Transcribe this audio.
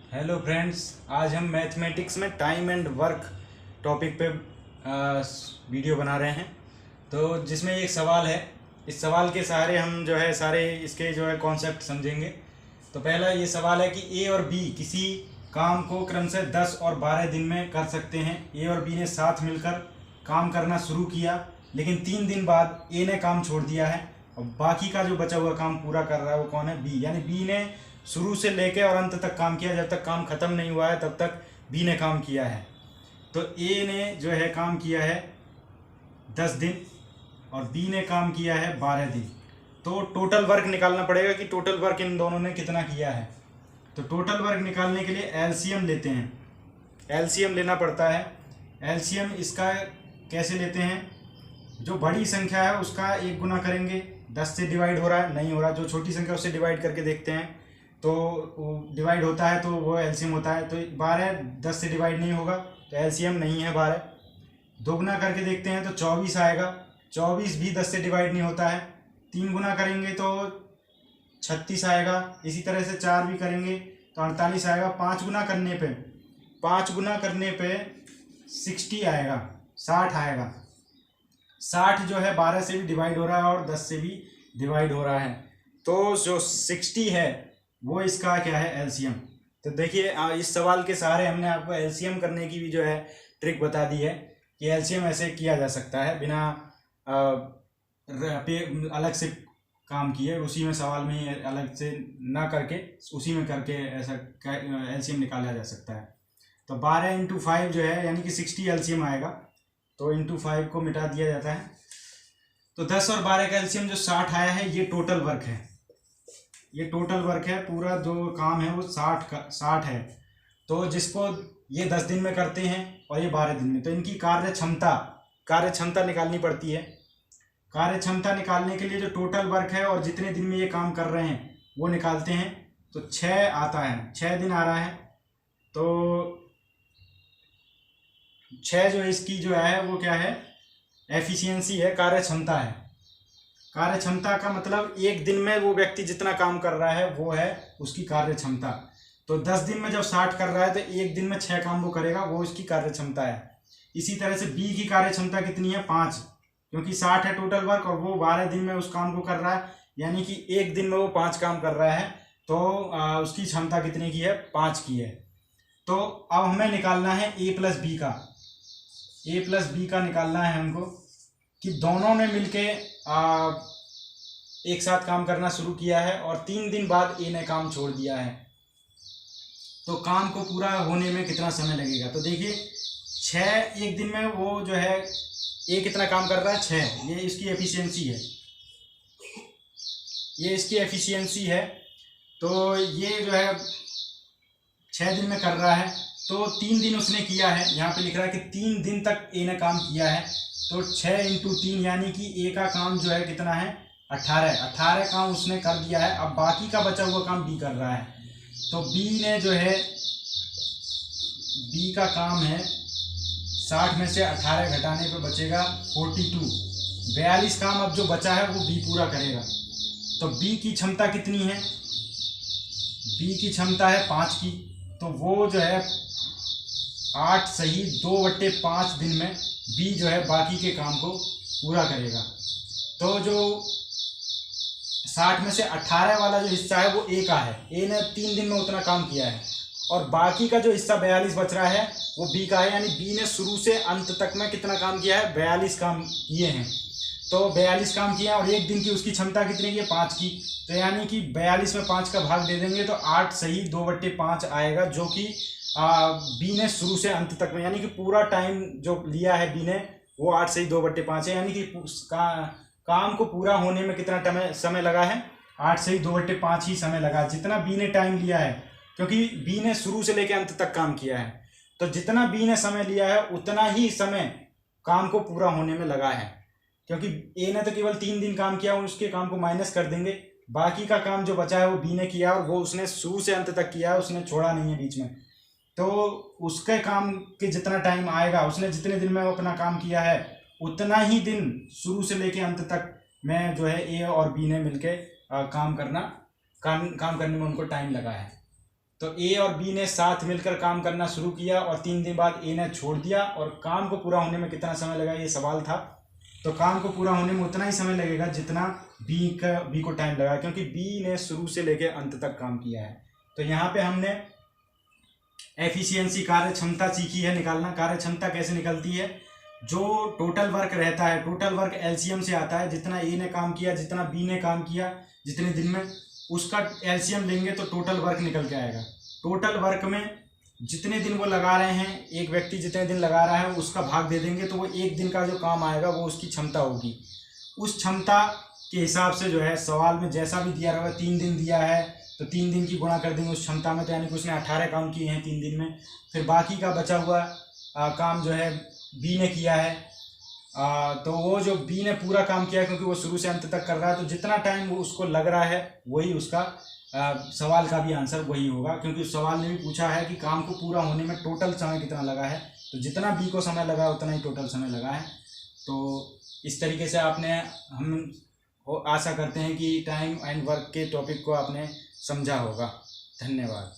Hello friends, आज हम mathematics में टाइम एंड वर्क टॉपिक पे वीडियो बना रहे हैं। तो जिसमें एक सवाल है, इस सवाल के सहारे हम जो है सारे इसके जो है कॉन्सेप्ट समझेंगे। तो पहला ये सवाल है कि ए और बी किसी काम को क्रमशः 10 और 12 दिन में कर सकते हैं। ए और बी ने साथ मिलकर काम करना शुरू किया, लेकिन 3 दिन बाद ए ने काम छोड़ दिया है और बाकी का जो बचा हुआ काम पूरा कर रहा है वो कौन है? बी। यानी बी ने शुरू से लेकर और अंत तक काम किया, जब तक काम खत्म नहीं हुआ है तब तक बी ने काम किया है। तो ए ने जो है काम किया है 10 दिन और बी ने काम किया है 12 दिन। तो टोटल वर्क निकालना पड़ेगा कि टोटल वर्क इन दोनों ने कितना किया है। तो टोटल वर्क निकालने के लिए एलसीएम लेते हैं, एलसीएम लेना पड़ता है। एलसीएम इसका कैसे लेते हैं? जो बड़ी संख्या है उसका 1 गुना करेंगे, 10 से डिवाइड हो रहा है नहीं हो रहा, जो छोटी संख्या उससे डिवाइड करके देखते हैं तो डिवाइड होता है तो वो एलसीएम होता है। तो 12 10 से डिवाइड नहीं होगा तो एलसीएम नहीं है 12। 2 गुना करके देखते हैं तो 24 आएगा, 24 भी 10 से डिवाइड नहीं होता है। 3 गुना करेंगे तो 36 आएगा, इसी तरह से 4 भी करेंगे तो 48 आएगा। 5 गुना करने पे 60 आएगा, 60 आएगा। 60 जो है 12 से भी डिवाइड हो रहा है और 10 से भी डिवाइड हो रहा है। तो जो 60 है वो इसका क्या है? एलसीएम। तो देखिए इस सवाल के सहारे हमने आपको एलसीएम करने की भी जो है ट्रिक बता दी है कि एलसीएम ऐसे किया जा सकता है बिना अलग से काम किए, उसी में सवाल में ही अलग से ना करके उसी में करके ऐसा एलसीएम निकाला जा सकता है। तो 12 × 5 जो है यानी कि 60 एलसीएम आएगा, तो × 5 को मिटा दिया जाता है। तो 10 और 12 का एलसीएम जो 60 आया है, ये टोटल वर्क है, ये टोटल वर्क है। पूरा जो काम है वो 60 है। तो जिसको ये 10 दिन में करते हैं और ये 12 दिन में, तो इनकी कार्य क्षमता निकालनी पड़ती है। कार्य क्षमता निकालने के लिए जो टोटल वर्क है और जितने दिन में ये काम कर रहे हैं वो निकालते हैं। तो 6 आता है, 6 दिन आ रहा है। तो 6 जो इसकी जो है वो क्या है? एफिशिएंसी है, कार्य क्षमता है। कार्य क्षमता का मतलब एक दिन में वो व्यक्ति जितना काम कर रहा है वो है उसकी कार्य क्षमता। तो 10 दिन में जब 60 कर रहा है तो एक दिन में 6 काम वो करेगा, वो इसकी कार्य क्षमता है। इसी तरह से बी की कार्य क्षमता कितनी है? 5, क्योंकि 60 है टोटल वर्क और वो 12 दिन में उस काम को कर रहा है, यानी कि एक दिन में वो 5 काम कर रहा है। तो उसकी क्षमता कितने की है? 5 की है। तो अब हमें निकालना है ए प्लस बी का निकालना है हमको कि दोनों ने मिलके एक साथ काम करना शुरू किया है और 3 दिन बाद ए ने काम छोड़ दिया है। तो काम को पूरा होने में कितना समय लगेगा? तो देखिए 6 एक दिन में वो जो है ए कितना काम कर रहा है? 6। ये इसकी एफिशिएंसी है, ये इसकी एफिशिएंसी है। तो ये जो है 6 दिन में कर रहा है, तो 3 दिन उसने किया है। यहाँ पे लिख रहा है कि 3 दिन तक ए ने काम किया है। तो 6 × 3 यानी कि ए का काम जो है कितना है? 18 काम उसने कर दिया है। अब बाकी का बचा हुआ काम बी कर रहा है। तो बी ने जो है, बी का काम है 60 में से 18 घटाने पे बचेगा 42। 42 काम अब जो बचा है वो बी पूरा करेगा। तो बी की क्षमता कितनी है? बी की क्षमता है 5 की। तो वो जो है 8 सही 2/5 दिन में बी जो है बाकी के काम को पूरा करेगा। तो जो 60 में से 18 वाला जो हिस्सा है वो ए का है, ए ने 3 दिन में उतना काम किया है। और बाकी का जो हिस्सा 42 बच रहा है वो बी का है, यानी बी ने शुरू से अंत तक में कितना काम किया है? 42 काम किए हैं। तो 42 काम किया और एक दिन की उसकी क्षमता कितनी की है? 5 की। तो यानी कि 42 में 5 का भाग दे देंगे तो 8 सही 2/5 आएगा, जो कि बी ने शुरू से अंत तक में, यानी कि पूरा टाइम जो लिया है बी ने वो 8 सही 2/5 है। यानी कि काम को पूरा होने में कितना समय लगा है? 8 सही 2/5 ही समय लगा, जितना बी ने टाइम लिया है, क्योंकि बी ने शुरू से लेकर अंत तक काम किया है। तो जितना बी ने समय लिया है उतना ही समय काम को पूरा होने में लगा है, क्योंकि ए ने तो केवल 3 दिन काम किया, उसके काम को माइनस कर देंगे। बाकी का काम जो बचा है वो बी ने किया और वो उसने शुरू से अंत तक किया है, उसने छोड़ा नहीं है बीच में। तो उसके काम के जितना टाइम आएगा, उसने जितने दिन में वो अपना काम किया है उतना ही दिन शुरू से लेके अंत तक में जो है ए और बी ने मिलके काम करने में उनको टाइम लगा है। तो ए और बी ने साथ मिलकर काम करना शुरू किया और 3 दिन बाद ए ने छोड़ दिया, और काम को पूरा होने में कितना समय लगा ये सवाल था। तो काम को पूरा होने में उतना ही समय लगेगा जितना बी को टाइम लगा, क्योंकि बी ने शुरू से लेकर अंत तक काम किया है। तो यहाँ पे हमने एफिशिएंसी कार्य क्षमता सीखी है निकालना। कार्य क्षमता कैसे निकलती है, जो टोटल वर्क रहता है, टोटल वर्क एलसीएम से आता है, जितना ए ने काम किया, जितना बी ने काम किया जितने दिन में, उसका एलसीएम लेंगे तो टोटल वर्क निकल के आएगा। टोटल वर्क में जितने दिन वो लगा रहे हैं, एक व्यक्ति जितने दिन लगा रहा है उसका भाग दे देंगे, तो वो एक दिन का जो काम आएगा वो उसकी क्षमता होगी। उस क्षमता के हिसाब से जो है सवाल में जैसा भी दिया रहेगा, 3 दिन दिया है तो 3 दिन की गुणा कर देंगे उस क्षमता में, तो यानी कि उसने 18 काम किए हैं 3 दिन में। फिर बाकी का बचा हुआ काम जो है बी ने किया है, तो वो जो बी ने पूरा काम किया है क्योंकि वो शुरू से अंत तक कर रहा है, तो जितना टाइम वो उसको लग रहा है वही उसका सवाल का भी आंसर वही होगा, क्योंकि उस सवाल ने भी पूछा है कि काम को पूरा होने में टोटल समय कितना लगा है, तो जितना बी को समय लगा उतना ही टोटल समय लगा है। तो इस तरीके से हम आशा करते हैं कि टाइम एंड वर्क के टॉपिक को आपने समझा होगा। धन्यवाद।